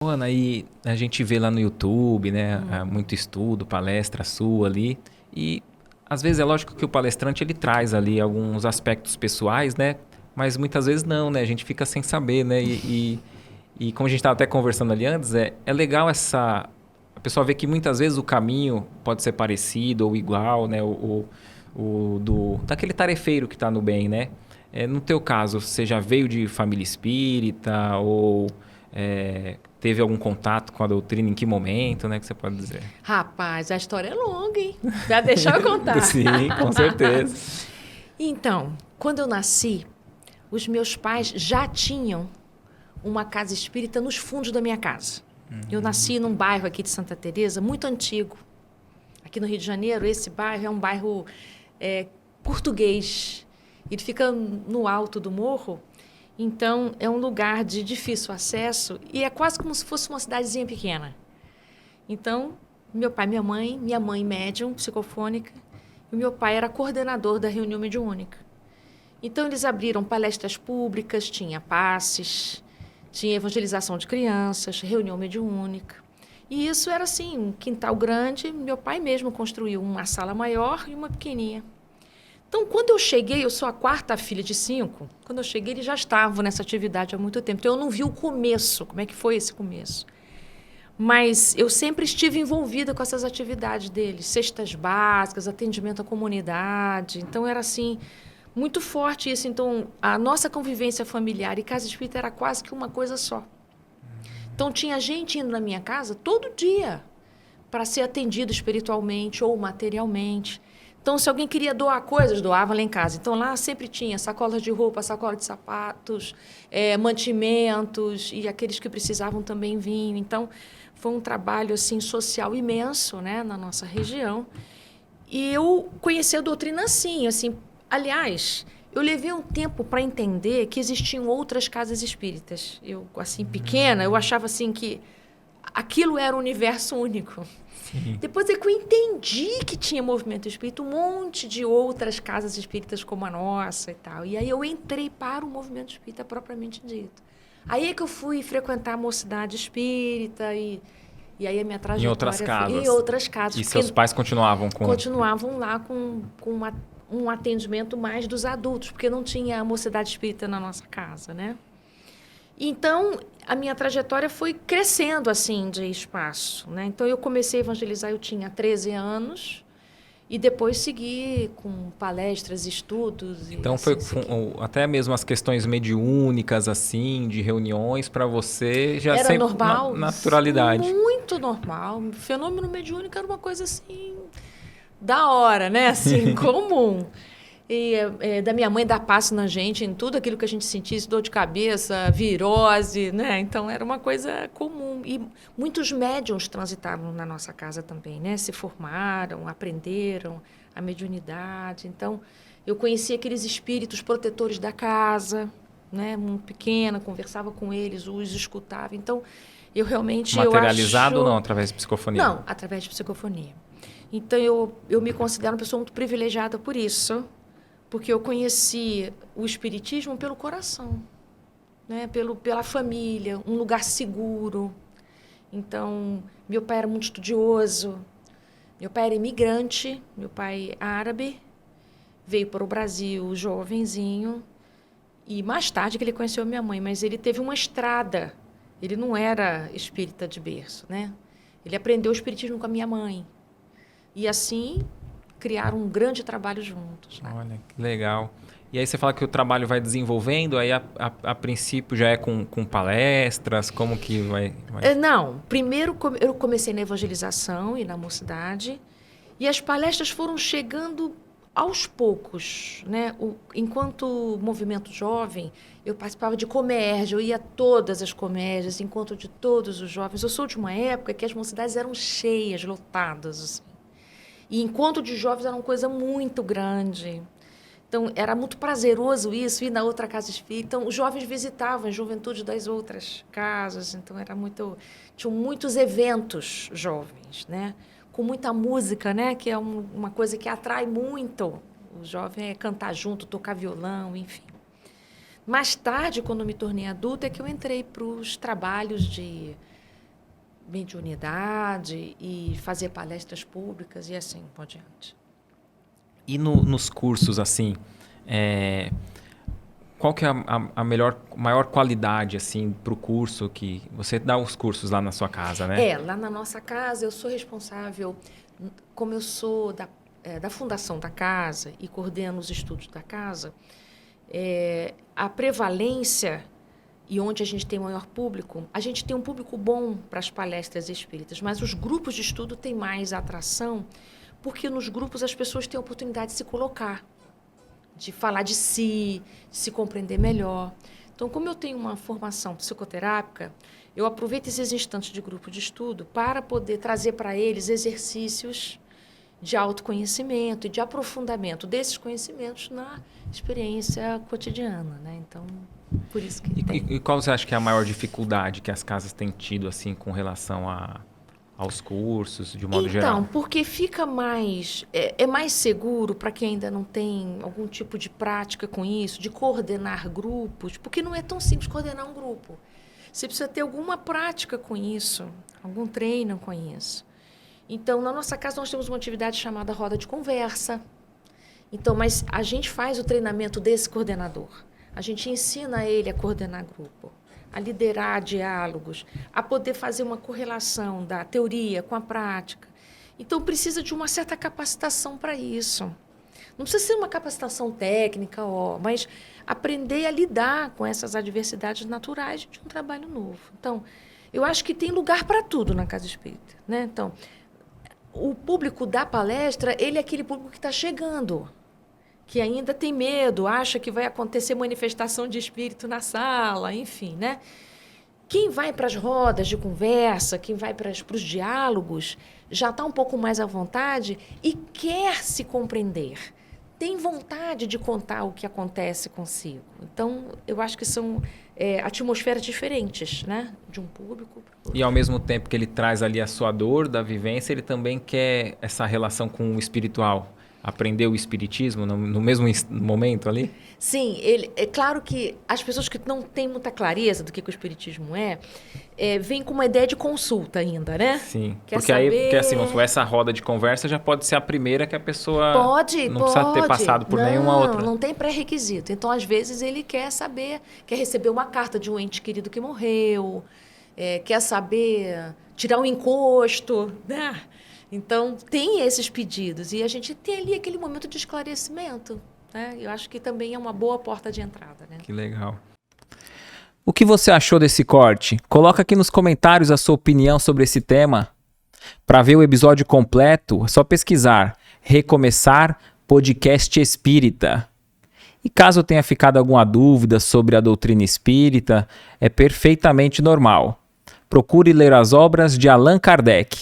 Ana, aí a gente vê lá no YouTube, né, muito estudo, palestra sua ali, e às vezes é lógico que o palestrante ele traz ali alguns aspectos pessoais, né, mas muitas vezes não, né, a gente fica sem saber, né, e como a gente estava até conversando ali antes, é legal a pessoa ver que muitas vezes o caminho pode ser parecido ou igual, né, daquele tarefeiro que está no bem, né. No teu caso, você já veio de família espírita ou teve algum contato com a doutrina? Em que momento, né? Que você pode dizer? Rapaz, a história é longa, hein? Vai deixar eu contar. Sim, com certeza. Então, quando eu nasci, os meus pais já tinham uma casa espírita nos fundos da minha casa. Eu nasci num bairro aqui de Santa Teresa, muito antigo. Aqui no Rio de Janeiro, esse bairro é um bairro português. Ele fica no alto do morro, então é um lugar de difícil acesso e é quase como se fosse uma cidadezinha pequena. Então, meu pai e minha mãe médium, psicofônica, e meu pai era coordenador da reunião mediúnica. Então, eles abriram palestras públicas, tinha passes, tinha evangelização de crianças, reunião mediúnica. E isso era assim, um quintal grande, meu pai mesmo construiu uma sala maior e uma pequenininha. Então, quando eu cheguei, eu sou a quarta filha de 5, quando eu cheguei, eles já estavam nessa atividade há muito tempo. Então, eu não vi o começo, como é que foi esse começo. Mas eu sempre estive envolvida com essas atividades deles, cestas básicas, atendimento à comunidade. Então, era assim, muito forte isso. Então, a nossa convivência familiar e casa espírita era quase que uma coisa só. Então, tinha gente indo na minha casa todo dia para ser atendido espiritualmente ou materialmente. Então, se alguém queria doar coisas, doava lá em casa. Então, lá sempre tinha sacolas de roupa, sacola de sapatos, mantimentos, e aqueles que precisavam também vinham. Então, foi um trabalho assim social imenso, né, na nossa região. E eu conheci a doutrina assim. Aliás, eu levei um tempo para entender que existiam outras casas espíritas. Eu, assim, pequena, eu achava assim que aquilo era um universo único. Sim. Depois é que eu entendi que tinha movimento espírita, um monte de outras casas espíritas como a nossa e tal. E aí eu entrei para o movimento espírita propriamente dito. Aí é que eu fui frequentar a mocidade espírita e aí a minha Em outras trajetória foi em casas. outras casas. E seus pais continuavam com... Continuavam lá com um atendimento mais dos adultos, porque não tinha a mocidade espírita na nossa casa, né? Então, a minha trajetória foi crescendo, assim, de espaço, né? Então, eu comecei a evangelizar, eu tinha 13 anos, e depois segui com palestras, estudos. Então, E foi assim, segui. até mesmo as questões mediúnicas, assim, de reuniões, para você já Era sempre normal? naturalidade. Muito normal. O fenômeno mediúnico era uma coisa, assim, da hora, né? Assim, comum. E da minha mãe dar passo na gente em tudo aquilo que a gente sentisse, dor de cabeça, virose, né? Então, era uma coisa comum. E muitos médiuns transitavam na nossa casa também, né? Se formaram, aprenderam a mediunidade. Então, eu conheci aqueles espíritos protetores da casa, né? Muito pequena, conversava com eles, os escutava. Então, eu realmente Materializado ou não, acho... através de psicofonia? Não, através de psicofonia. Então, eu me considero uma pessoa muito privilegiada por isso, porque eu conheci o espiritismo pelo coração, né? Pela família, um lugar seguro. Então, meu pai era muito estudioso, meu pai era imigrante, meu pai árabe, veio para o Brasil jovenzinho, e mais tarde que ele conheceu minha mãe, mas ele teve uma estrada, ele não era espírita de berço, né? Ele aprendeu o espiritismo com a minha mãe, e assim criaram um grande trabalho juntos. Né? Olha, que legal. E aí você fala que o trabalho vai desenvolvendo, aí a princípio já é com palestras, como que vai... Não, primeiro eu comecei na evangelização e na mocidade, e as palestras foram chegando aos poucos, né? Enquanto movimento jovem, eu participava de comércio, eu ia a todas as comércias, encontro de todos os jovens. Eu sou de uma época que as mocidades eram cheias, lotadas, assim. E encontro de jovens era uma coisa muito grande. Então, era muito prazeroso isso, ir na outra casa espírita. Então, os jovens visitavam a juventude das outras casas. Então, tinham muitos eventos jovens, né? Com muita música, né? Que é uma coisa que atrai muito. O jovem é cantar junto, tocar violão, enfim. Mais tarde, quando eu me tornei adulta, é que eu entrei para os trabalhos de mediunidade e fazer palestras públicas e assim por diante. E nos cursos, assim, qual que é a maior qualidade, assim, para o curso que... Você dá os cursos lá na sua casa, né? Lá na nossa casa eu sou responsável, como eu sou da fundação da casa e coordeno os estudos da casa, a prevalência e onde a gente tem maior público, a gente tem um público bom para as palestras espíritas, mas os grupos de estudo têm mais atração, porque nos grupos as pessoas têm a oportunidade de se colocar, de falar de si, de se compreender melhor. Então, como eu tenho uma formação psicoterápica, eu aproveito esses instantes de grupo de estudo para poder trazer para eles exercícios de autoconhecimento e de aprofundamento desses conhecimentos na experiência cotidiana, né? Então, por isso que E qual você acha que é a maior dificuldade que as casas têm tido, assim, com relação aos cursos, de modo geral? Então, porque fica mais... É mais seguro para quem ainda não tem algum tipo de prática com isso, de coordenar grupos, porque não é tão simples coordenar um grupo. Você precisa ter alguma prática com isso, algum treino com isso. Então, na nossa casa, nós temos uma atividade chamada roda de conversa. Então, mas a gente faz o treinamento desse coordenador. A gente ensina ele a coordenar grupo, a liderar diálogos, a poder fazer uma correlação da teoria com a prática. Então, precisa de uma certa capacitação para isso. Não precisa ser uma capacitação técnica, mas aprender a lidar com essas adversidades naturais de um trabalho novo. Então, eu acho que tem lugar para tudo na Casa Espírita, né? Então, o público da palestra, ele é aquele público que está chegando, que ainda tem medo, acha que vai acontecer manifestação de espírito na sala, enfim, né? Quem vai para as rodas de conversa, quem vai para os diálogos, já está um pouco mais à vontade e quer se compreender. Tem vontade de contar o que acontece consigo. Então, eu acho que são atmosferas diferentes, né? De um público para outro. E ao mesmo tempo que ele traz ali a sua dor da vivência, ele também quer essa relação com o espiritual. Aprender o espiritismo no mesmo momento ali? Sim, é claro que as pessoas que não têm muita clareza do que o espiritismo vêm com uma ideia de consulta ainda, né? Sim, Quer saber... porque assim, essa roda de conversa já pode ser a primeira que a pessoa não pode. precisa ter passado por nenhuma outra. Não tem pré-requisito. Então, às vezes, ele quer saber, quer receber uma carta de um ente querido que morreu, quer saber tirar um encosto, né? Então, tem esses pedidos e a gente tem ali aquele momento de esclarecimento, né? Eu acho que também é uma boa porta de entrada, né? Que legal. O que você achou desse corte? Coloca aqui nos comentários a sua opinião sobre esse tema. Para ver o episódio completo, é só pesquisar Recomeçar Podcast Espírita. E caso tenha ficado alguma dúvida sobre a doutrina espírita, é perfeitamente normal. Procure ler as obras de Allan Kardec.